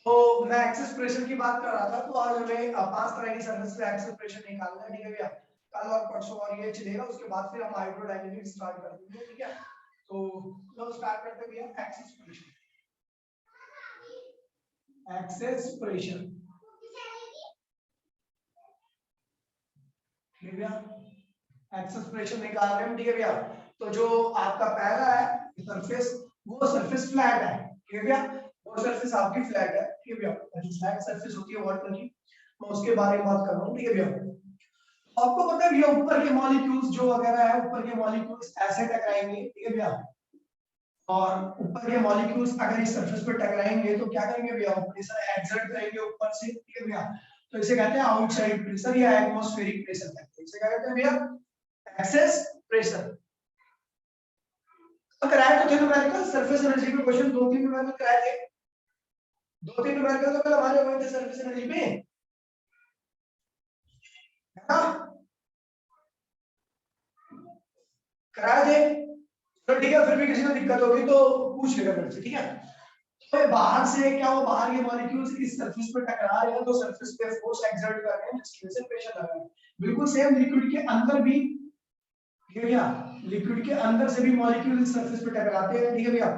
तो मैं excess pressure की बात कर रहा था, तो आज हमें 5 तरह की सर्फेस पे एक्सेस प्रेशर निकालना है, ठीक है भैया। कल और परसों और ये चलेगा, उसके बाद फिर हम हाइड्रोडायनेमिक्स स्टार्ट कर देंगे, ठीक है। तो लो स्टार्ट करते हैं भैया। एक्सेस प्रेशर, एक्सेस प्रेशर, ठीक है भैया। एक्सेस प्रेशर निकाल रहे हैं, ठीक है भैया। तो जो आपका पहला है सरफेस, वो सरफेस फ्लैट है, ठीक है भैया। वो सरफेस आपकी फ्लैट है, ठीक है भैया। जो फ्लैट सरफेस होती है वाटर की, मैं उसके बारे में बात कर रहा हूँ, ठीक है भैया। आपको पता है भैया, ऊपर के मॉलिक्यूल्स जो वगैरह है, ऊपर के मॉलिक्यूल्स ऐसे टकराएंगे, ठीक है भैया। और ऊपर के मॉलिक्यूल्स अगर इस सरफेस पे टकराएंगे तो क्या करेंगे भैया, प्रेशर एक्सर्ट करेंगे ऊपर से, ठीक है भैया। तो इसे कहते हैं आउटसाइड प्रेशर या एटमॉस्फेरिक प्रेशर कहते हैं। इसे क्या कहते हैं भैया, एक्सेस प्रेशर। तो कराए तो थे न्यूमेरिकल सरफेस एनर्जी पे क्वेश्चन, 2-3 न्यूमेरिकल कराए थे, 2-3 न्यूमेरिकल तो कल हमारे हुए थे सरफेस एनर्जी पे, है ना, कराए थे। तो ठीक है, फिर भी किसी को दिक्कत होगी तो पूछ लेगा मेरे से, ठीक है। तो बाहर से क्या हो, बाहर के मॉलिक्यूल्स इस सरफेस पे टकरा रहे हैं, तो सरफेस पे फोर्स एक्सर्ट कर रहे हैं, जिसकी वजह से प्रेशर लग रहा है। बिल्कुल सेम लिक्विड के अंदर भी, ठीक है भैया, लिक्विड के अंदर से भी मॉलिक्यूल इस सरफेस पे टकराते हैं, ठीक है भैया।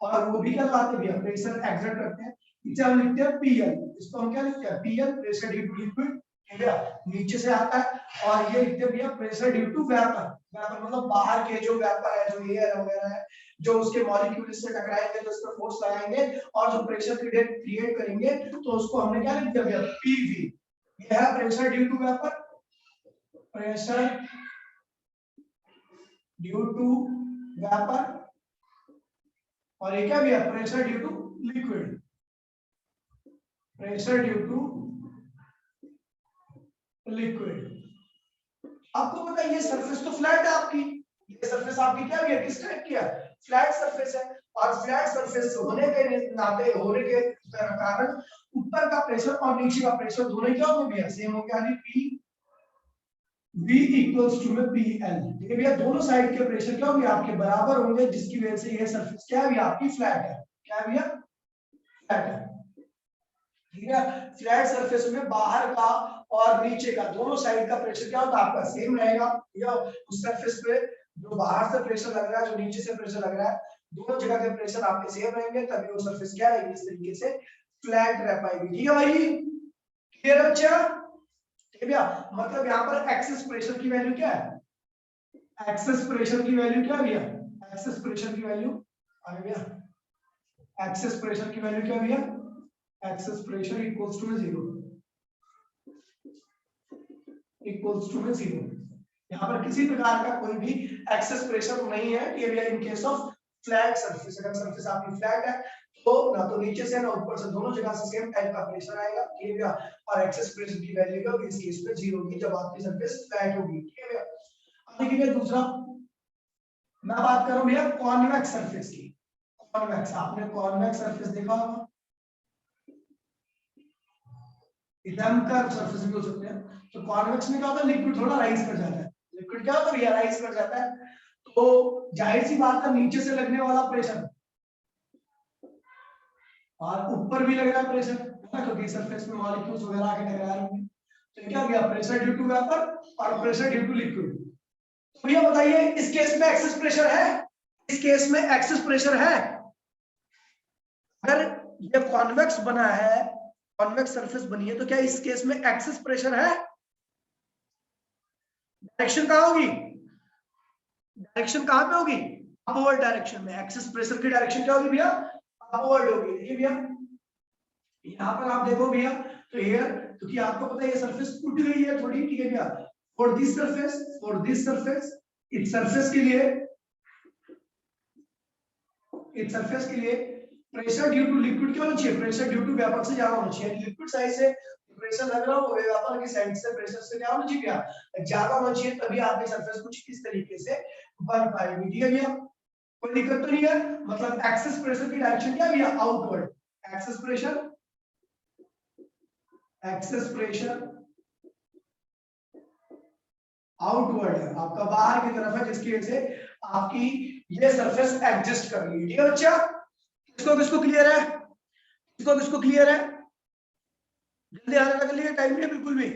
और वो भी क्या लाते हैं भैया, प्रेशर एक्सर्ट करते हैं। इसे हम लिखते हैं पीएल, इसको हम क्या लिखते हैं, PL, pressure due to liquid, ठीक है भैया, नीचे से आता है। और ये लिखते हैं भैया pressure due to vapour, vapour मतलब बाहर के जो वेपर है, जो एयर वगैरह है, जो उसके मॉलिक्यूल इससे टकराएंगे, तो इस पर फोर्स लगाएंगे और जो प्रेशर क्रिएट करेंगे, तो उसको हमने क्या लिख दिया भैया, पीवी। ये है pressure due to vapour, pressure due to vapour. और ये क्या भैया, pressure due to liquid, pressure due to liquid. आपको पता है ये सरफेस तो फ्लैट है आपकी, ये सरफेस आपकी क्या है, किस टाइप की है, फ्लैट सरफेस है। और फ्लैट सरफेस होने के नाते, होने के कारण ऊपर का प्रेशर और नीचे का प्रेशर दोनों क्या हो गया, सेम हो गया, पी V इक्वल्स टू में PL। ठीक है भैया, दोनों साइड के प्रेशर क्या होंगे, आपके बराबर होंगे, जिसकी वजह से ये सरफेस क्या है भैया, आपकी फ्लैट है। क्या है भैया, फ्लैट है, ठीक है। फ्लैट सरफेस में बाहर का और नीचे का दोनों साइड का प्रेशर क्या होता है, आपका सेम रहेगा, ठीक है। उस सरफेस पे जो बाहर से प्रेशर लग रहा है, जो नीचे से प्रेशर लग रहा है, दोनों जगह के प्रेशर आपके सेम रहेंगे, तभी वो सरफेस क्या रहेगी, इस तरीके से फ्लैट रह पाएगी, ठीक है भाई। क्लियर बच्चा, ठीक है भैया। मतलब यहाँ पर एक्सेस प्रेशर की वैल्यू क्या है, एक्सेस प्रेशर की वैल्यू क्या है भैया, एक्सेस प्रेशर की वैल्यू आगे भैया, एक्सेस प्रेशर की वैल्यू क्या भैया, excess pressure equals to 0, equals to 0। यहाँ पर किसी प्रकार का कोई भी एक्सेस प्रेशर नहीं है, ये भैया in case of flat surface. अगर सरफेस आपकी फ्लैट है तो ना तो नीचे से ना ऊपर से, दोनों जगह से सेम टाइप का प्रेशर आएगा, ठीक है भैया। और एक्सेस प्रेशर की वैल्यू क्या होगी इस केस में, 0 होगी, जब आपकी सरफेस फ्लैट होगी, ठीक है भैया। अब देखिए दूसरा, मैं बात कर रहा हूँ भैया कॉन्वेक्स सरफेस की। कॉन्वेक्स, आपने कॉन्वेक्स सरफेस देखा होगा, एकदम कर्व सरफेस भी हो सकते हैं। तो कॉन्वेक्स में क्या होता है, लिक्विड थोड़ा राइज कर जाता है, लिक्विड क्या होता है भैया, राइज कर जाता है। तो जाहिर सी बात है, नीचे से लगने वाला प्रेशर और ऊपर भी लग रहा है प्रेशर, है ना, क्योंकि सरफेस में मॉलिक्यूल्स वगैरह आके टकरा रहे हैं। तो क्या भैया, प्रेशर ड्यू टू वेपर और प्रेशर ड्यू टू लिक्विड। तो भैया बताइए, इस केस में एक्सेस प्रेशर है, इस केस में एक्सेस प्रेशर है। अगर ये कॉन्वेक्स बना है, कॉन्वेक्स सरफेस बनी है, तो क्या इस केस में एक्सेस प्रेशर है। डायरेक्शन कहां होगी, डायरेक्शन कहां पे होगी, अपवर्ड डायरेक्शन में। एक्सेस प्रेशर की डायरेक्शन क्या होगी भैया, अपवर्ड होगी। देखिए भैया, यहाँ पर आप देखो भैया, तो एयर, क्योंकि आपको पता है ये सरफेस उठ गई है थोड़ी, ठीक है भैया। For this surface, for this surface, इस सरफेस के लिए, इस सरफेस के लिए प्रेशर ड्यू टू लिक्विड क्या होना चाहिए, प्रेशर ड्यू टू वेपर से ज्यादा होना चाहिए। लिक्विड साइड से प्रेशर लग रहा हो, वेपर की साइड से प्रेशर से क्या होना चाहिए भैया, ज्यादा होना चाहिए, तभी आपकी सरफेस कुछ इस तरीके से बन पाएगी, ठीक है भैया। कोई दिक्कत तो नहीं है। मतलब एक्सेस प्रेशर की डायरेक्शन क्या है भैया, outward. Excess pressure, excess pressure outward है, आपका बाहर की तरफ है, जिसकी वजह से आपकी ये सरफेस एडजस्ट कर रही है, ठीक है बच्चा। किसको किसको क्लियर है, किसको किसको क्लियर है? जल्दी आने लग लिए, टाइम नहीं है बिल्कुल भी।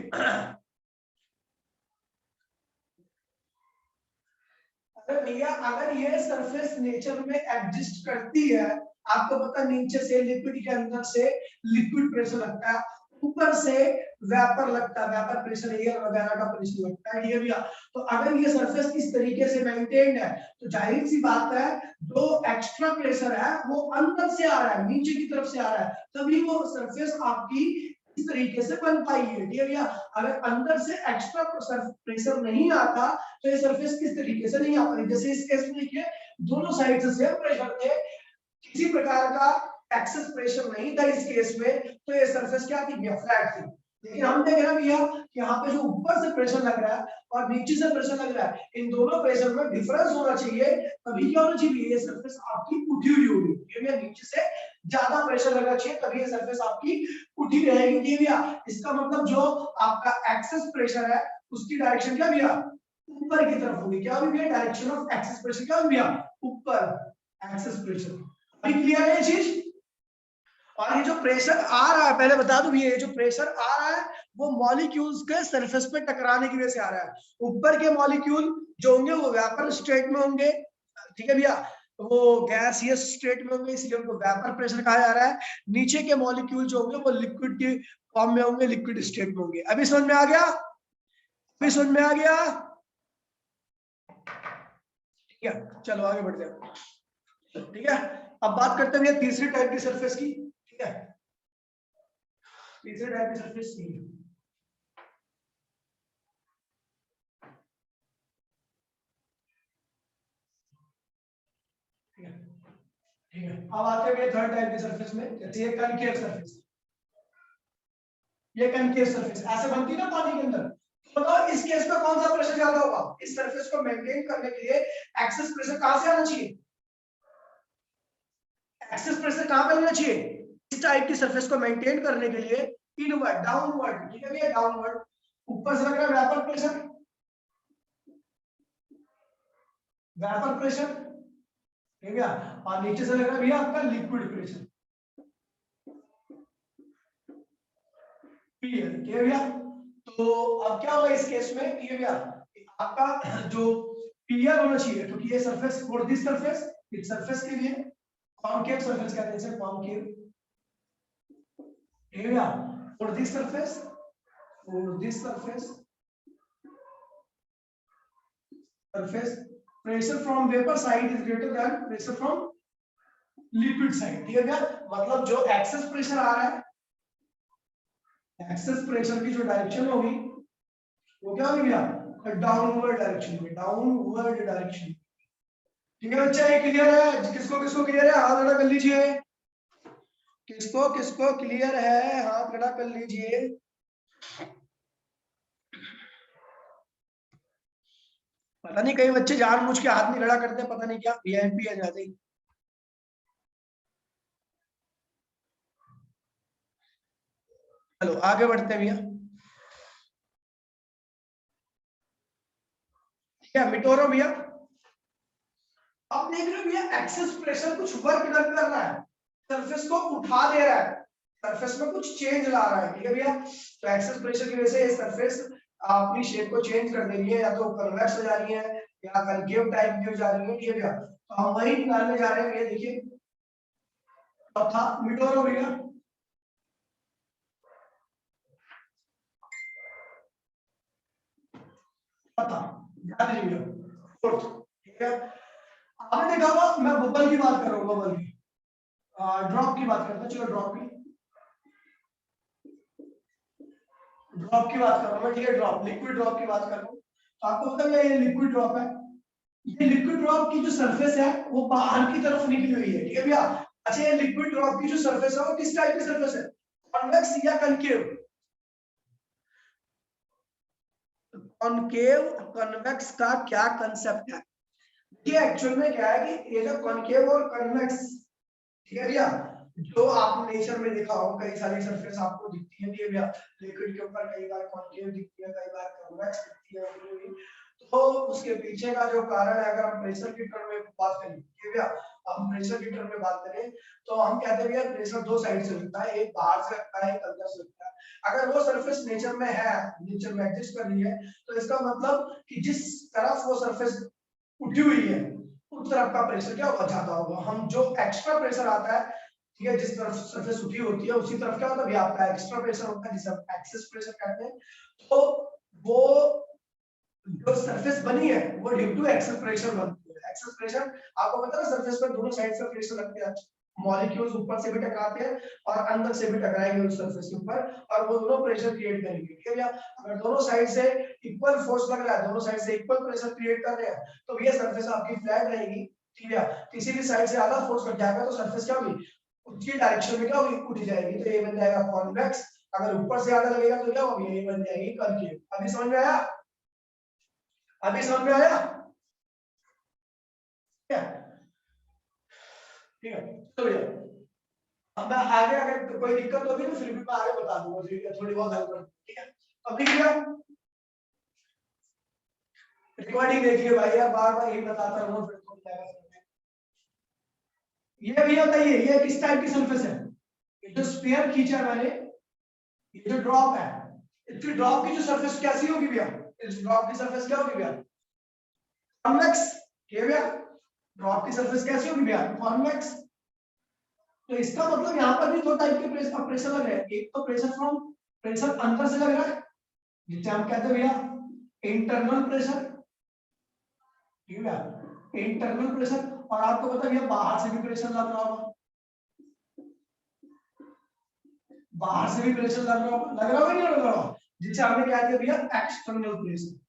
अरे भैया अगर ये सरफेस नेचर में एग्जिस्ट करती है, आपको पता नीचे से लिक्विड के अंदर से लिक्विड प्रेशर लगता है, ऊपर से वेपर लगता है, वेपर प्रेशर एयर वगैरह का प्रेशर लगता है, ये भैया। तो अगर ये सरफेस इस तरीके से मेंटेन्ड है तो जाहिर सी बात है जो एक्स्ट्रा प्रेशर है वो अंदर से आ रहा है, नीचे की तरफ से आ रहा है, तभी वो सरफेस आपकी इस तरीके से बन पाई है, ठीक है भैया। अगर अंदर से एक्स्ट्रा प्रेशर नहीं आता तो ये सरफेस किस तरीके से नहीं आ पाई। जैसे इस केस में देखिए दोनों साइड से सेम प्रेशर थे, किसी प्रकार का एक्सेस प्रेशर नहीं था इस केस में, तो ये सरफेस क्या थी भैया? फ्लैट थी। लेकिन हम देख रहे हैं भैया कि यहाँ पे जो ऊपर से प्रेशर लग रहा है और नीचे से प्रेशर लग रहा है, इन दोनों प्रेशर में डिफरेंस होना चाहिए, तभी क्या होना चाहिए? ये सरफेस आपकी उठी हुई होगी, ये नीचे से ज्यादा प्रेशर लगना चाहिए, तभी ये सरफेस आपकी उठी रहेगी, ठीक भैया। इसका मतलब जो आपका एक्सेस प्रेशर है उसकी डायरेक्शन क्या भैया? ऊपर की तरफ होगी। क्या होगी भैया? डायरेक्शन ऑफ एक्सेस प्रेशर क्या होगी भैया? ऊपर, एक्सेस प्रेशर। अभी क्लियर है ये चीज? और ये जो प्रेशर आ रहा है, पहले बता दूं, ये जो प्रेशर आ रहा है वो मॉलिक्यूल्स के सरफेस पे टकराने की वजह से आ रहा है। ऊपर के मॉलिक्यूल जो होंगे वो वेपर स्टेट में होंगे, ठीक है भैया, वो गैसियस स्टेट में होंगे, इसलिए उनको वेपर प्रेशर कहा जा रहा है। नीचे के मॉलिक्यूल जो होंगे वो लिक्विड के फॉर्म में होंगे, लिक्विड स्टेट में होंगे। अभी समझ में आ गया? अभी समझ में आ गया? ठीक है, चलो आगे बढ़ते हैं। ठीक है, अब बात करते हैं तीसरी टाइप की सरफेस की। ठीक है, तीसरे टाइप की सरफेस की, ठीक है। अब आते हैं थर्ड टाइप की सरफेस में, जैसे ये कनकेव सरफेस। ये कनकेव सरफेस ऐसे बनती है ना पानी के अंदर, तो बताओ इस केस में कौन सा प्रेशर ज्यादा होगा? इस सरफेस को मेंटेन करने के लिए एक्सेस प्रेशर कहां से आना चाहिए? एक्सेस प्रेशर कहां पे आना चाहिए? इस टाइप की सरफेस को मेंटेन करने के लिए इनवर्ड, डाउनवर्ड, ठीक है भैया, डाउनवर्ड। ऊपर से लग रहा है वेपर प्रेशर, वेपर प्रेशर, ठीक है, और नीचे से लग रहा है भैया आपका लिक्विड प्रेशर, ठीक है भैया। तो अब क्या होगा इस केस में, ठीक है भैया, आपका जो पीएल होना चाहिए, क्योंकि ये सरफेस फॉर दिस सरफेस, इस सरफेस के लिए कॉनकेव सरफेस कहते हैं इसे, कॉनकेव, ठीक है भैया, for this surface, for this surface, surface pressure from vapour side is greater than pressure from liquid side, ठीक है भैया। मतलब जो एक्सेस प्रेशर आ रहा है, एक्सेस प्रेशर की जो डायरेक्शन होगी वो क्या होगी भैया? डाउनवर्ड डायरेक्शन में, डाउनवर्ड डायरेक्शन, ठीक है बच्चा, ये क्लियर है? किसको किसको क्लियर है हाथ खड़ा कर लीजिए, किसको किसको क्लियर है हाथ खड़ा कर लीजिए। पता नहीं कई बच्चे जानबूझ के हाथ नहीं खड़ा करते, पता नहीं क्या वीआईपी है ज्यादा ही। चलो आगे बढ़ते हैं भैया। क्या मिटोरो भैया, आप देख रहे हो भैया एक्सेस प्रेशर कुछ वर्क डन कर रहा है, सरफेस को उठा दे रहा है, सरफेस में कुछ चेंज ला रहा है, ठीक है भैया। तो एक्सेस प्रेशर की वजह से ये सरफेस अपनी शेप को चेंज कर दे रही है, या तो कन्वेक्स हो जा रही है या कनकेव टाइप की हो जा रही है, ठीक है भैया। तो हम वही निकालने जा रहे हैं भैया, देखिए चौथा मिटोरो भैया, पता ध्यान दीजिए भैया, फोर्थ, ठीक है। आपने देखा होगा, मैं बबल की बात कर रहा हूँ, बबल की, ड्रॉप की बात करते हैं, चलो ड्रॉप की, ड्रॉप की बात कर रहा हूँ मैं, ठीक है, ड्रॉप, लिक्विड ड्रॉप की बात कर रहा हूँ। तो आपको पता है ये लिक्विड ड्रॉप है, ये लिक्विड ड्रॉप की जो सरफेस है वो बाहर की तरफ निकली हुई है, ठीक है भैया। अच्छा, ये लिक्विड ड्रॉप की जो सरफेस है वो किस टाइप की सरफेस है? कॉन्वेक्स या कनकेव? कॉनकेव कन्वेक्स का क्या कंसेप्ट है? ये एक्चुअल में क्या है कि ये जो कॉनकेव और कन्वेक्स, ठीक है भैया, जो आपने नेचर में देखा हो कई सारी सरफेस आपको दिखती है भैया, लिक्विड के ऊपर कई बार कॉनकेव दिखती है, कई बार कन्वेक्स दिखती है, तो उसके पीछे का जो कारण है, अगर हम प्रेशर की टर्म में बात करें, ठीक है, हम प्रेशर की टर्म में बात करें तो हम कहते हैं यार प्रेशर दो साइड से लगता है, एक बाहर से लगता है, एक अंदर से लगता है। अगर वो सरफेस नेचर में है, नेचर में एग्जिस्ट कर रही है, तो इसका मतलब कि जिस तरफ वो सरफेस उठी हुई है उस तरफ का प्रेशर क्या होगा, ज्यादा होगा। हम जो एक्स्ट्रा प्रेशर आता है, ठीक है, जिस तरफ सरफेस उठी होती है उसी तरफ क्या होता है, आपका एक्स्ट्रा प्रेशर होता है, जिसे हम एक्सेस प्रेशर कहते हैं। तो वो जो सरफेस बनी है वो ड्यू टू एक्सेस प्रेशर बनती है। एक्सेस प्रेशर आपको पता है, सरफेस पर दोनों साइड से प्रेशर लगते हैं, मॉलिक्यूल्स ऊपर से भी टकराते हैं और अंदर से भी टकराएंगे उस सरफेस के ऊपर, और वो दोनों प्रेशर क्रिएट करेंगे, ठीक है भैया। अगर दोनों साइड से इक्वल फोर्स लग रहा है, दोनों साइड से इक्वल प्रेशर क्रिएट कर रहे हैं, तो ये सरफेस आपकी फ्लैट रहेगी, ठीक है। किसी भी साइड से ज्यादा फोर्स लग जाएगा तो सरफेस क्या होगी, उसकी डायरेक्शन में क्या होगी, उठ जाएगी, तो ये बन जाएगा कॉन्वेक्स। अगर ऊपर से ज्यादा लगेगा तो क्या होगी, ये बन जाएगी कॉन्केव। अभी समझ में आया, अभी समझ में आया, ठीक है। तो भैया अब मैं आगे, अगर कोई दिक्कत होगी तो फिर भी मैं आगे बता दूंगा, ठीक है, थोड़ी बहुत हेल्प कर, ठीक है। अभी क्या रिकॉर्डिंग देखिए भाई, यार बार बार यही बताता रहूं फिर तो जाएगा समझ में। ये भैया बताइए, ये किस टाइप की सरफेस है, ये जो स्फीयर खींचा है मैंने, ये जो ड्रॉप है, इसकी ड्रॉप की जो सरफेस कैसी होगी भैया, इस ड्रॉप की सरफेस क्या होगी भैया, कॉन्वेक्स, ठीक है भैया। ड्रॉप की सरफेस कैसी होगी भैया, कॉन्वेक्स। तो इसका मतलब यहाँ पर भी दो टाइप के प्रेशर लग रहे हैं, एक तो प्रेशर अंदर से लग रहा है जिसे हम कहते हैं भैया इंटरनल प्रेशर, ठीक है, इंटरनल प्रेशर। और आपको पता है भैया बाहर से भी प्रेशर लग रहा होगा, बाहर से भी प्रेशर लग रहा होगा, नहीं लग रहा होगा, जिसे हमने क्या किया भैया एक्सटर्नल प्रेशर,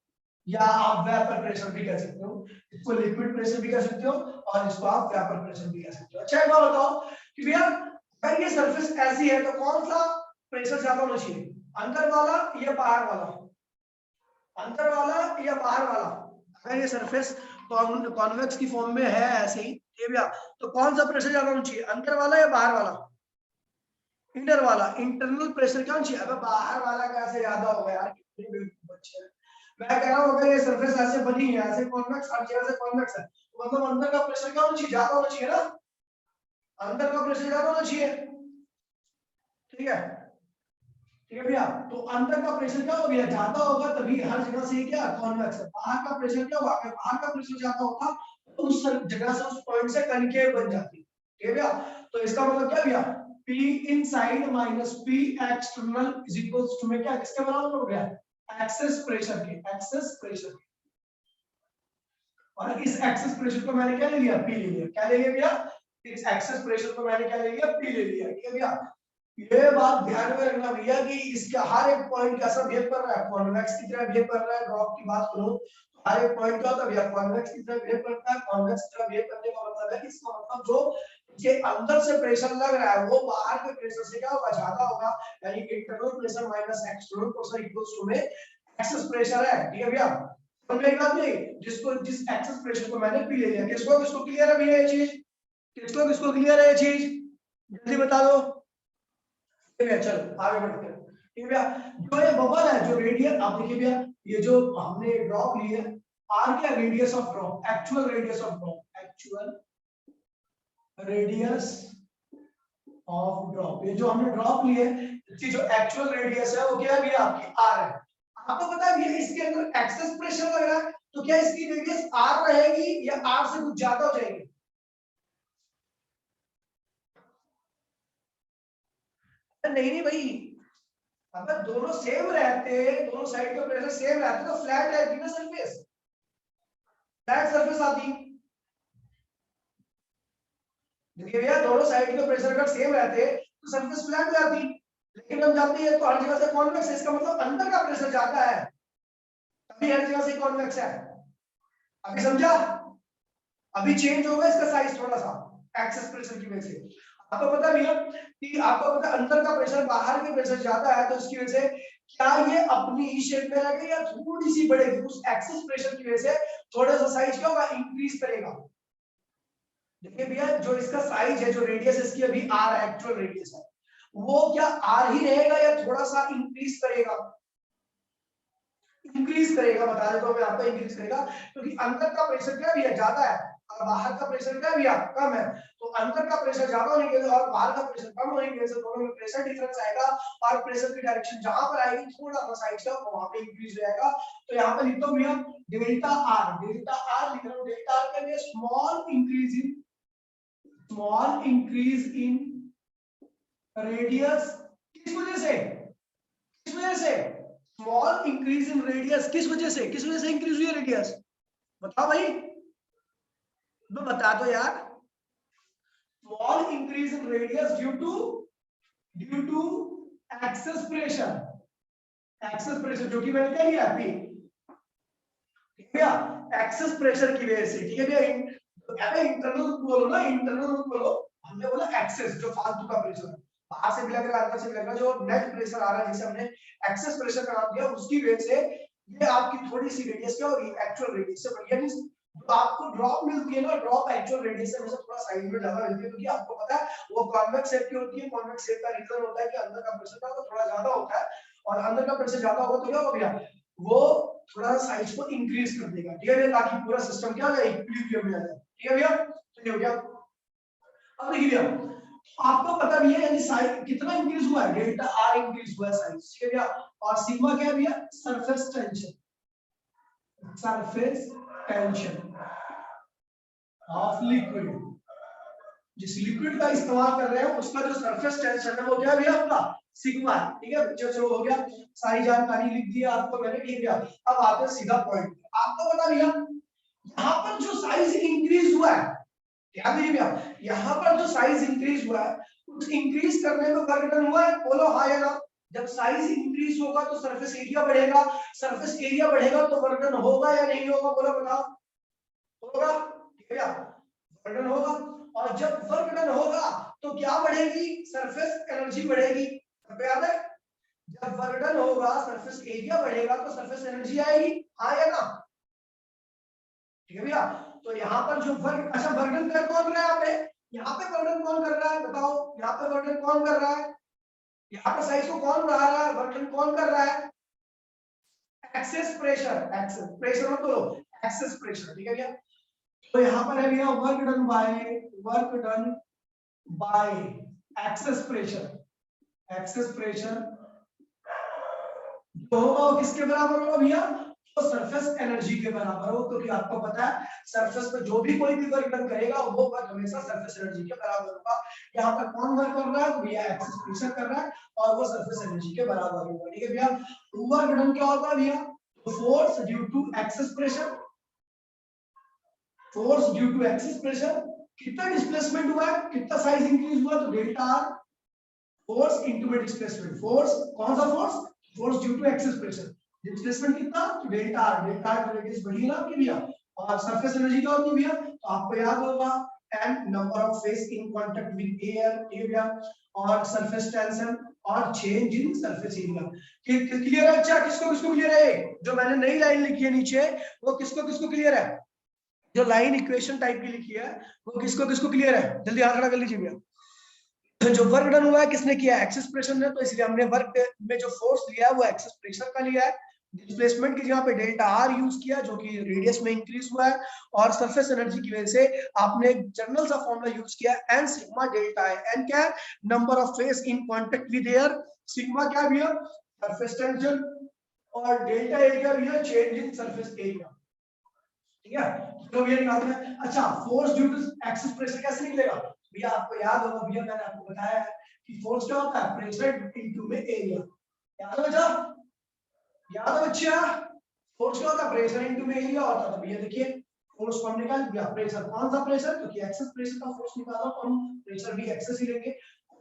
या आप वेपर प्रेशर भी कह सकते हो, इसको लिक्विड प्रेशर भी कह सकते हो और इसको आप वेपर प्रेशर भी कह सकते हो। अच्छा एक बात बताओ कि भैया अगर ये सरफेस ऐसी है तो कौन सा प्रेशर ज्यादा होना चाहिए, अंदर वाला या बाहर वाला, अंदर वाला या बाहर वाला। अगर ये सरफेस कॉन्वेक्स की फॉर्म में है ऐसे ही, ये भैया, तो कौन सा प्रेशर ज्यादा होना चाहिए, अंदर वाला या बाहर वाला, इंटर वाला, इंटरनल प्रेशर क्या होना चाहिए। अबे बाहर वाला कैसे ज्यादा होगा यार, कितने बच्चे हैं। मैं कह रहा हूं अगर ये सरफेस ऐसे बनी है, ऐसे कॉन्वेक्स, हर जगह से कॉन्वेक्स है, तो मतलब अंदर का प्रेशर क्या होना चाहिए, ज्यादा होना चाहिए ना, अंदर का प्रेशर ज्यादा होना चाहिए, ठीक है, ठीक है भैया। तो अंदर का प्रेशर क्या हो गया, ज्यादा होगा, तभी हर जगह से क्या कॉन्वेक्स है। बाहर का प्रेशर क्या होगा, अगर बाहर का प्रेशर ज्यादा होता तो उस जगह से, उस पॉइंट से कनकेव बन जाती, ठीक है भैया। तो इसका मतलब क्या भैया, P inside minus P external is equals to में क्या, किसके बराबर हो गया, एक्सेस प्रेशर के, एक्सेस प्रेशर के। और इस एक्सेस प्रेशर को मैंने क्या ले लिया, P ले लिया, क्या ले लिया भैया, इस एक्सेस प्रेशर को मैंने क्या ले लिया, P ले लिया, ठीक है भैया। ये बात ध्यान में रखना भैया कि इसका हर एक पॉइंट कैसा बिहेव कर रहा है, कॉन्वेक्स की तरह बिहेव कर रहा है। ड्रॉप की बात करूं तो हर एक पॉइंट क्या होता है भैया, कॉन्वेक्स की तरह बिहेव करता है। कॉन्वेक्स की तरह बिहेव करने का मतलब है कि इसका मतलब जो के अंदर से प्रेशर लग रहा है वो बाहर के प्रेशर से क्या होगा, ज्यादा होगा, यानी कि internal pressure minus external pressure equals to में एक्सेस प्रेशर है, ठीक है भैया। समझ में आई बात नहीं, जिसको जिस एक्सेस प्रेशर को मैंने पी ले लिया, किसको किसको क्लियर है भैया ये चीज, किसको किसको क्लियर है ये चीज, जल्दी बता दो, ठीक है। चलो आगे बढ़ते हैं, ठीक है भैया। जो ये बबल है, जो रेडियस, आप देखिए भैया, ये जो हमने ड्रॉप ली है, आर क्या, radius of drop, actual radius of drop, actual radius of drop, ये जो हमने ड्रॉप ली है, इसकी जो एक्चुअल रेडियस है वो क्या है भैया, आपकी आर है। आपको पता है भैया इसके अंदर एक्सेस प्रेशर लग रहा है, तो क्या इसकी रेडियस आर रहेगी या आर से कुछ ज्यादा हो जाएगी, नहीं नहीं भाई, अगर दोनों सेम रहते, दोनों साइड का प्रेशर सेम रहते तो फ्लैट रहती ना सरफेस, फ्लैट सरफेस आती। देखिए भैया दोनों साइड के प्रेशर अगर सेम रहते तो सरफेस फ्लैट हो जाती, लेकिन हम जानते हैं तो हर जगह से कॉन्वेक्स है, इसका मतलब अंदर का प्रेशर ज्यादा है, तभी हर जगह से कॉन्वेक्स है। अभी समझा, अभी चेंज होगा इसका साइज थोड़ा सा एक्सेस प्रेशर की वजह से। आपको पता भैया कि आपको पता अंदर का प्रेशर बाहर के प्रेशर ज्यादा है, तो इसकी वजह से क्या ये अपनी ही शेप में रहेगी या थोड़ी सी बढ़ेगी, उस एक्सेस प्रेशर की वजह से थोड़ा सा साइज क्या होगा, इंक्रीज करेगा। देखिए भैया जो इसका साइज है, जो रेडियस इसकी अभी आर है, एक्चुअल रेडियस है, वो क्या आर ही रहेगा या थोड़ा सा इंक्रीज करेगा, इंक्रीज करेगा, बता देता हूं मैं आपको, इंक्रीज करेगा क्योंकि अंदर का प्रेशर क्या भी है, ज्यादा है और बाहर का प्रेशर क्या भी है, कम है। तो अंदर का प्रेशर ज्यादा होने की वजह से और बाहर का प्रेशर कम होने की वजह से दोनों में प्रेशर डिफरेंस आएगा और प्रेशर की डायरेक्शन जहां पर आएगी थोड़ा सा साइड से वहां पे इंक्रीज हो जाएगा। तो यहाँ पे लिखता हूं भैया डेल्टा आर लिख रहा हूं। डेल्टा आर का स्मॉल इंक्रीज इन रेडियस, किस वजह से, किस वजह से स्मॉल इंक्रीज इन रेडियस, किस वजह से इंक्रीज हुई रेडियस, बताओ भाई, तो बता दो यार। Small increase in radius due to excess pressure जो कि मैंने क्या लिया पी, ठीक है भैया, एक्सेस प्रेशर की वजह से, ठीक है भैया। इंटरनल बोलो ना, इंटरनल बोलो, हमने बोला एक्सेस जो फालतू का प्रेशर है, बाहर से भी लग रहा है अंदर से भी लग रहा है, जो नेट प्रेशर आ रहा है जिसे हमने एक्सेस प्रेशर का नाम दिया, उसकी वजह से ये आपकी थोड़ी सी रेडियस क्या होगी, एक्चुअल रेडियस से बढ़िया नहीं, तो आपको ड्रॉप मिलती है ना, ड्रॉप एक्चुअल रेडियस से हमेशा थोड़ा साइड में ज्यादा मिलती है, क्योंकि आपको पता है वो कॉन्वेक्स शेप की होती है। कॉन्वेक्स शेप का रीजन होता है कि अंदर का प्रेशर का थोड़ा ज्यादा होता है और अंदर का प्रेशर ज्यादा होगा तो क्या हो गया, वो थोड़ा सा साइज को इंक्रीज कर देगा, ठीक है, ताकि पूरा सिस्टम क्या हो जाए, इक्विलिब्रियम में आ जाए, ठीक है भैया। तो ये हो गया। अब देखिए भैया, आपको पता भी है यानी साइज कितना इंक्रीज हुआ है, डेल्टा आर इंक्रीज हुआ है साइज, ठीक है भैया। और सिग्मा क्या है भैया, सरफेस टेंशन ऑफ लिक्विड, जिस लिक्विड का इस्तेमाल कर रहे हैं उसका जो सरफेस टेंशन है वो क्या है भैया, आपका सिग्मा है, ठीक है। चलो हो गया, सारी जानकारी लिख दी आपको मैंने, ठीक है। अब आते हैं सीधा पॉइंट, आपको बता भैया यहाँ पर जो साइज इंक्रीज हुआ है, ध्यान दीजिए भैया, यहाँ पर जो साइज इंक्रीज हुआ है उस इंक्रीज करने में वर्क डन हुआ है, बोलो हाँ या ना। जब साइज इंक्रीज होगा तो सरफेस एरिया बढ़ेगा, सरफेस एरिया बढ़ेगा तो वर्क डन होगा या नहीं होगा, बोलो बताओ, होगा, ठीक है भैया, वर्क डन होगा। और जब वर्क डन होगा तो क्या बढ़ेगी, सरफेस एनर्जी बढ़ेगी, सबको याद है, जब वर्क डन होगा सरफेस एरिया बढ़ेगा तो सरफेस एनर्जी आएगी, हाँ या ना, ठीक है भैया। तो यहाँ पर जो वर्क, अच्छा वर्क कर कौन रहा है यहाँ पे, यहाँ पे वर्क कौन कर रहा है बताओ, यहाँ पे वर्क कौन कर रहा है, यहाँ पे साइज को कौन बढ़ा रहा है, वर्क कौन कर रहा है, एक्सेस प्रेशर, एक्सेस प्रेशर मत बोलो, एक्सेस प्रेशर, ठीक है भैया। तो यहाँ पर है भैया work done by excess pressure, access pressure जो होगा वो किसके बराबर होगा भैया, तो सरफेस एनर्जी के बराबर हो, क्योंकि आपको पता है सरफेस पे जो भी कोई भी वर्क डन करेगा वो वर्क हमेशा सरफेस एनर्जी के बराबर होगा। यहाँ पर कौन वर्क कर रहा है, भैया एक्सेस प्रेशर कर रहा है और वो सरफेस एनर्जी के बराबर होगा, ठीक है भैया। वर्क डन क्या होगा भैया, force due to excess pressure, force due to excess pressure, कितना डिस्प्लेसमेंट हुआ है, कितना साइज इंक्रीज हुआ, तो डेल्टा आर, फोर्स इनटू में डिस्प्लेसमेंट, फोर्स कौन सा force, force due to excess pressure, displacement कितना, तो डेल्टा आर, डेल्टा आर का रेडियस बढ़ी ना आपकी भैया, और सरफेस एनर्जी क्या होती है भैया, तो आपको याद होगा M number of face in contact with air, ठीक है भैया, और सरफेस टेंशन और change in surface area. Clear है अच्छा, किसको किसको क्लियर है, जो मैंने नई लाइन लिखी है नीचे वो किसको किसको क्लियर है, जो लाइन इक्वेशन टाइप की लिखी है वो किसको किसको क्लियर है, जल्दी हाथ खड़ा कर लीजिए भैया। जो वर्क डन हुआ है किसने किया, एक्सेस प्रेशर ने, तो इसलिए हमने वर्क में जो फोर्स लिया है वो एक्सेस प्रेशर का लिया है। डिस्प्लेसमेंट की जगह पे डेल्टा आर यूज किया जो कि रेडियस में इंक्रीज हुआ है, और सरफेस एनर्जी की वजह से आपने जनरल सा फॉर्मूला यूज किया एन सिग्मा डेल्टा है, एन क्या है, number of face in contact with air, sigma क्या भी है, सरफेस टेंशन, और डेल्टा एरिया भी है, चेंज इन सरफेस एरिया, ठीक है। तो ये निकालते हैं। अच्छा force due to excess pressure कैसे निकलेगा भैया, आपको याद होगा भैया मैंने आपको बताया है कि फोर्स क्या होता है, प्रेशर इनटू में एरिया, याद है बच्चा, याद है बच्चा, फोर्स क्या होता है, प्रेशर इनटू में एरिया होता है। तो भैया देखिए फोर्स को हम निकाल दिया, प्रेशर कौन सा प्रेशर, क्योंकि एक्सेस प्रेशर का फोर्स निकाला तो हम प्रेशर भी एक्सेस ही लेंगे,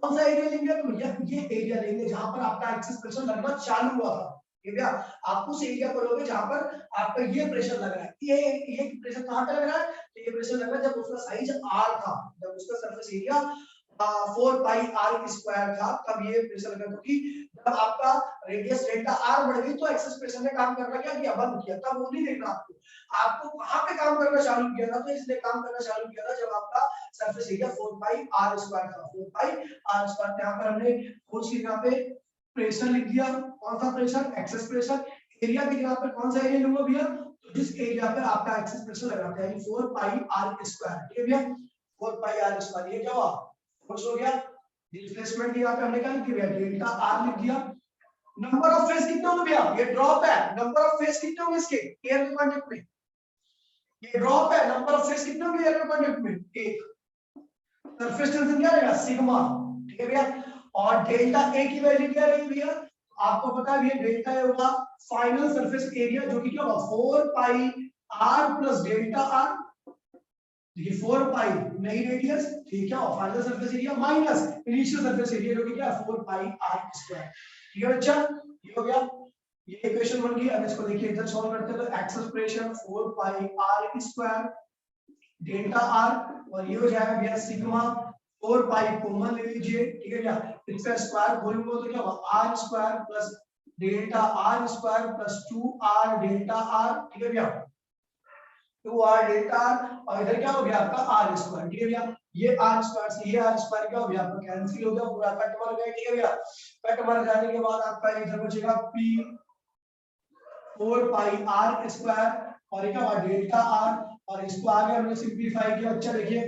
कौन सा एरिया लेंगे, तो भैया ये एरिया लेंगे जहां पर आपका एक्सेस प्रेशर लगना चालू हुआ था, ठीक है। आप उस एरिया पर लोगे जहां पर आपका ये प्रेशर लग रहा है, ये प्रेशर कहां पे लग रहा है, तो ये प्रेशर लग रहा है जब उसका साइज r था, जब उसका सरफेस एरिया 4 पाई r स्क्वायर था तब ये प्रेशर लगा, क्योंकि जब आपका रेडियस डेल्टा r बढ़ गई तो एक्सेस प्रेशर ने काम करना क्या किया, बंद किया, तब वो नहीं देखना आपको, आपको कहां पे काम करना चालू किया था, तो इसने काम करना चालू किया था जब आपका सरफेस एरिया 4 पाई r स्क्वायर था, 4 पाई r स्क्वायर। यहां पर हमने फोर्स की जगह पे प्रेशर लिख दिया, कौन सा प्रेशर, एक्सेस प्रेशर, एरिया की जगह पर कौन सा एरिया लूंगा भैया, तो जिस एरिया पर आपका एक्सेस प्रेशर लगाते हैं, 4 पाई आर स्क्वायर, ठीक है भैया, 4 पाई आर स्क्वायर, ये क्या हुआ, फोर्स हो गया। डिस्प्लेसमेंट यहाँ पे हमने क्या लिख दिया, डेल्टा आर लिख दिया। नंबर ऑफ फेज कितने होंगे भैया, ये ड्रॉप है, नंबर ऑफ फेज कितने होंगे इसके एयर के कॉन्टेक्ट में, ये ड्रॉप है, नंबर ऑफ फेज कितने होंगे एयर के कॉन्टेक्ट में, एक। सरफेस टेंशन क्या रहेगा, सिग्मा, ठीक है भैया। और डेल्टा ए की वैल्यू क्या रहेगी भैया, आपको पता है भैया डेल्टा ए होगा फाइनल सरफेस एरिया, जो कि क्या होगा 4 pi are plus delta are, देखिए 4 पाई नई रेडियस, ठीक है, और final surface area minus initial surface area, जो कि क्या है 4 पाई आर स्क्वायर, ठीक है बच्चा, ये हो गया, ये इक्वेशन बन गई। अब इसको देखिए इधर सॉल्व करते हैं, तो excess pressure 4 pi R square delta R, और ये हो जाएगा भैया सिग्मा 4 पाई कॉमन ले लीजिए, ठीक है भैया, इसका स्क्वायर बोलेंगे तो क्या होगा R square plus delta R square plus 2 R delta R, ठीक है भैया, 2 आर डेल्टा आर, और इधर क्या हो गया आपका आर स्क्वायर, ठीक है भैया, ये आर स्क्वायर से ये आर स्क्वायर क्या हो गया आपका कैंसिल हो गया, पूरा कट मर गया, ठीक है भैया। कट मर जाने के बाद आपका इधर बचेगा p 4 पाई आर स्क्वायर, और ये क्या हुआ डेल्टा आर, और इसको आगे हमने सिंपलीफाई किया। अच्छा देखिए,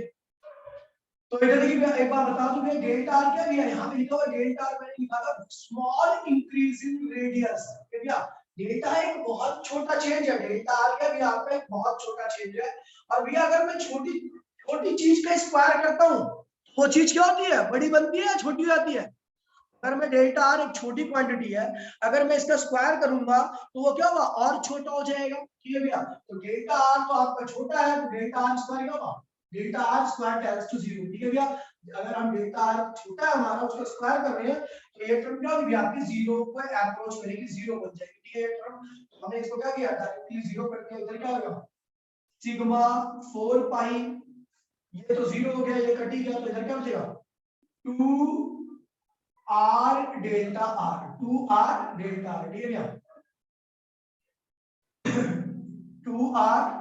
तो इधर देखिए एक बार बता दूं भैया, डेल्टा आर क्या दिया है, यहाँ पे लिखा हुआ डेल्टा आर, मैंने लिखा था स्मॉल इंक्रीज इन रेडियस, ठीक है भैया, डेल्टा एक बहुत छोटा चेंज है, डेल्टा आर क्या भी यहाँ पे एक बहुत छोटा चेंज है। और भैया अगर मैं छोटी छोटी चीज का स्क्वायर करता हूँ, वो चीज क्या होती है, बड़ी बनती है या छोटी हो जाती है। अगर मैं डेल्टा आर एक छोटी क्वांटिटी है, अगर मैं इसका स्क्वायर करूंगा तो वो क्या होगा और छोटा हो जाएगा, ठीक है भैया। तो डेल्टा आर तो आपका छोटा है, तो डेल्टा आर स्क्वायर क्या होगा, delta R square tends to 0, ठीक है भैया। अगर हम डेल्टा आर छोटा है हमारा, उसका स्क्वायर कर रहे हैं, तो ये टर्म क्या होगी आपकी 0 को अप्रोच करेगी, 0 बन जाएगी, ठीक है ये टर्म। तो हमने इसको क्या किया, डायरेक्टली 0 कर दिया, इधर क्या होगा सिग्मा 4 पाई, ये तो 0 हो गया, ये कट ही गया, तो इधर क्या बचेगा 2 R delta are, 2 R delta R, ठीक है भैया, 2 आर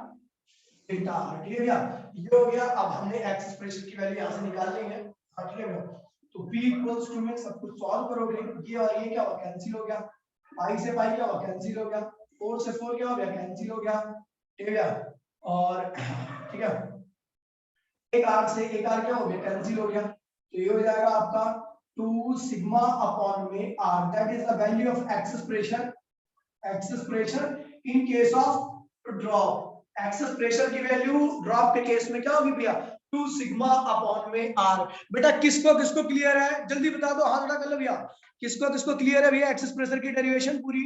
डेल्टा आर, ठीक है भैया, ये हो गया। अब हमने एक्स एक्सप्रेशन की वैल्यू यहां से निकाल ली है, ठीक है भैया। तो p इक्वल्स टू में सब कुछ सॉल्व करोगे, ये और ये क्या हुआ कैंसिल हो गया, पाई से पाई क्या हुआ कैंसिल हो गया, 4 से 4 क्या हो गया कैंसिल हो गया, ठीक है भैया। और ठीक है, एक आर से एक आर क्या हो गया कैंसिल हो गया, तो ये हो जाएगा आपका 2 सिग्मा अपॉन में r, that is the value of excess pressure in case of drop। Excess pressure की वैल्यू ड्रॉप के केस में क्या होगी भैया 2 सिग्मा अपॉन में r। बेटा किसको किसको क्लियर है, जल्दी बता दो, हाथ खड़ा कर लो भैया, किसको किसको क्लियर है भैया एक्सेस प्रेशर की डेरिवेशन पूरी,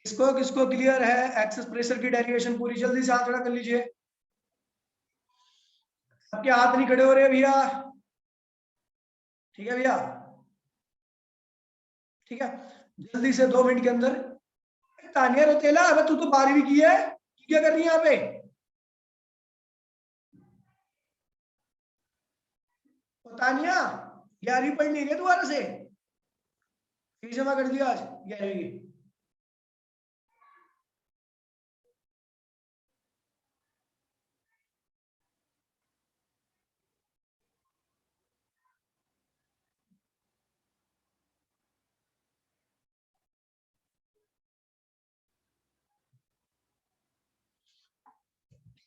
किसको किसको क्लियर है एक्सेस प्रेशर की डेरिवेशन पूरी, जल्दी से हाथ खड़ा कर लीजिए। सबके हाथ नहीं खड़े हो रहे भैया, ठीक है भैया, ठीक है, जल्दी से 2 मिनट के अंदर। तानिया रोतेला, अबे तू तो 12वीं की है, क्या कर रही है यहाँ पे, तानिया 11वीं पढ़ नहीं रही दोबारा से, फीस जमा कर दिया आज 11वीं की।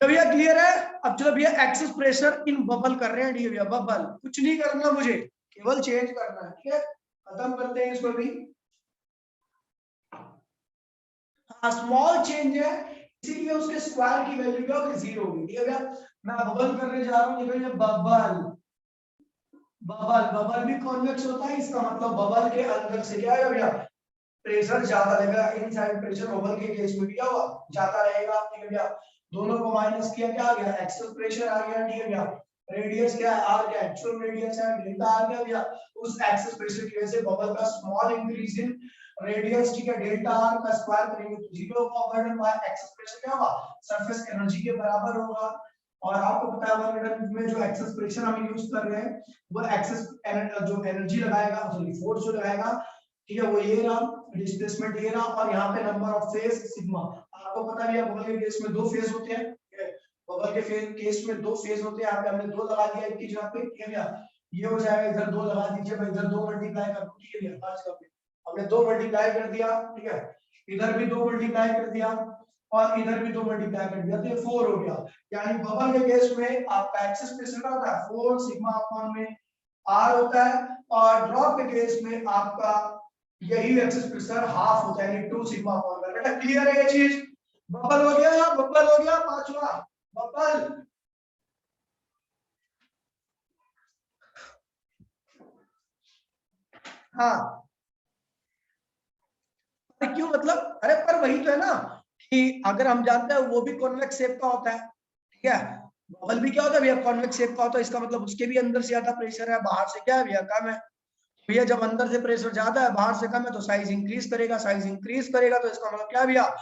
तो भैया क्लियर है। अब चलो भैया एक्सेस प्रेशर इन बबल कर रहे हैं, ठीक है भैया, बबल कुछ नहीं करना मुझे, केवल चेंज करना है, ठीक है, खत्म करते हैं इसको भी। हाँ स्मॉल चेंज है, इसीलिए उसके स्क्वायर की वैल्यू क्या होगी 0 होगी, ठीक है भैया। मैं बबल करने जा रहा हूँ, देखो ये बबल, बबल बबल भी कॉन्वेक्स होता है, इसका मतलब बबल के अंदर से क्या है भैया प्रेशर ज्यादा रहेगा, इनसाइड प्रेशर बबल के केस में क्या हुआ ज्यादा रहेगा, ठीक है भैया। दोनों को माइनस किया, क्या आ गया एक्चुअल प्रेशर आ गया, ठीक है भैया। रेडियस क्या है आर, क्या एक्चुअल रेडियस है डेल्टा आर, क्या भैया उस एक्सेस प्रेशर की वजह से बबल का स्मॉल इंक्रीज इन रेडियस, ठीक है, डेल्टा आर का स्क्वायर करेंगे तो 0 का वर्ड बाय एक्सेस प्रेशर क्या होगा सरफेस एनर्जी के बराबर होगा। और आपको पता है वर्क में जो एक्सेस प्रेशर हम यूज कर रहे हैं, वो एक्सेस जो एनर्जी लगाएगा, सॉरी फोर्स जो लगाएगा, ठीक है, वो ये रहा, डिस्प्लेसमेंट ये रहा, और यहाँ पे नंबर ऑफ फेज सिग्मा। आपको पता है बबल के केस में 2 फेज होते हैं, बबल के केस में 2 फेज होते हैं, यहाँ पे हमने 2 लगा दिया एक की जगह पे, ठीक है भैया। ये हो जाएगा, इधर 2 लगा दीजिए भाई, इधर 2 मल्टीप्लाई कर दो, ठीक है भैया, आज का हमने 2 मल्टीप्लाई कर दिया, ठीक है। इधर भी 2 मल्टीप्लाई कर दिया और इधर भी 2 मल्टीप्लाई कर दिया, तो ये 4 हो गया। यानी बबल के केस में आपका एक्सेस प्रेशर क्या होता है 4 सिग्मा अपॉन में आर होता है, और ड्रॉप के केस में आपका यही एक्सेस प्रेशर हाफ होता है, यानी 2 सिग्मा अपॉन में। बेटा क्लियर है ये चीज? बबल हो गया, बबल हो गया, पांचवा बबल। हाँ क्यों मतलब, अरे पर वही तो है ना कि अगर हम जानते हैं वो भी कॉन्वेक्स शेप का होता है, ठीक है, बबल भी क्या होता है भैया कॉन्वेक्स शेप का होता है, इसका मतलब उसके भी अंदर से ज्यादा प्रेशर है, बाहर से क्या है भैया कम है। भैया जब अंदर से प्रेशर ज्यादा है बाहर से कम है तो साइज इंक्रीज करेगा, साइज इंक्रीज करेगा तो इसका मतलब क्या भैया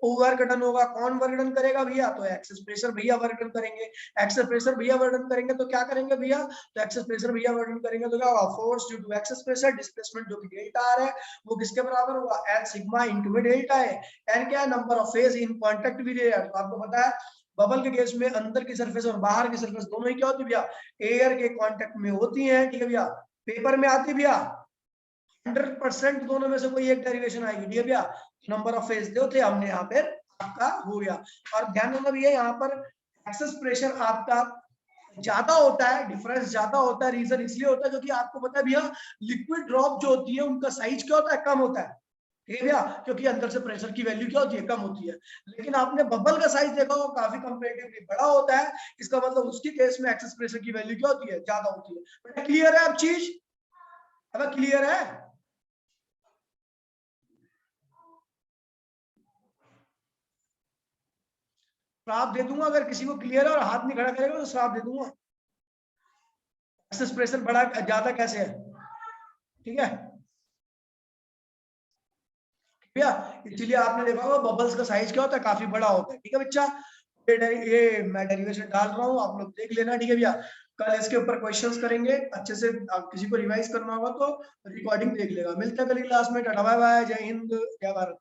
वर्क डन होगा। कौन वर्क डन करेगा भैया, तो एक्सेस प्रेशर भैया वर्क डन करेंगे। एक्सेस प्रेशर भैया वर्क डन करेंगे तो क्या करेंगे भैया, तो एक्सेस प्रेशर भैया वर्क डन करेंगे तो क्या होगा, force due to excess pressure, displacement जो कि डेल्टा आर है वो किसके बराबर होगा, एन सिग्मा इनटू में डेल्टा है। एन क्या है, number of faces in contact with air. तो आपको पता है बबल के केस में अंदर की सरफेस और बाहर की सरफेस दोनों ही क्या होती है भैया, एयर के कांटेक्ट में होती हैं, ठीक है भैया। पेपर में आती है भैया 100% दोनों में से कोई एक डेरिवेशन आएगी, ठीक है भैया। नंबर ऑफ फेज जो थे हमने यहाँ पे आपका हो गया। और ध्यान देना भैया यहाँ पर एक्सेस प्रेशर आपका ज्यादा होता है, डिफरेंस ज्यादा होता है, रीजन इसलिए होता है क्योंकि आपको पता है भैया लिक्विड ड्रॉप जो होती है उनका साइज क्या होता है, कम होता है, ठीक है भैया, क्योंकि अंदर से प्रेशर की वैल्यू क्या होती है, कम होती है। लेकिन आपने बबल का साइज देखा हो काफी कंपैरेटिवली बड़ा होता है, इसका मतलब उसकी केस में एक्सेस प्रेशर की वैल्यू क्या होती है, ज्यादा होती है। बेटा क्लियर है अब चीज, अब क्लियर है? श्राप दे दूंगा अगर किसी को क्लियर है और हाथ नहीं खड़ा करेगा तो श्राप दे दूंगा। एक्सेस प्रेशर बड़ा ज्यादा कैसे है, ठीक है भैया, इसलिए आपने देखा होगा बबल्स का साइज क्या होता है, काफी बड़ा होता है, ठीक है बच्चा। ये मैं डेरिवेशन डाल रहा हूँ, आप लोग देख लेना, ठीक है भैया। कल इसके ऊपर क्वेश्चंस करेंगे अच्छे से, आप किसी को रिवाइज करना होगा तो रिकॉर्डिंग देख लेगा। मिलते हैं कल क्लास में, टाटा बाय बाय, जय हिंद, जय भारत।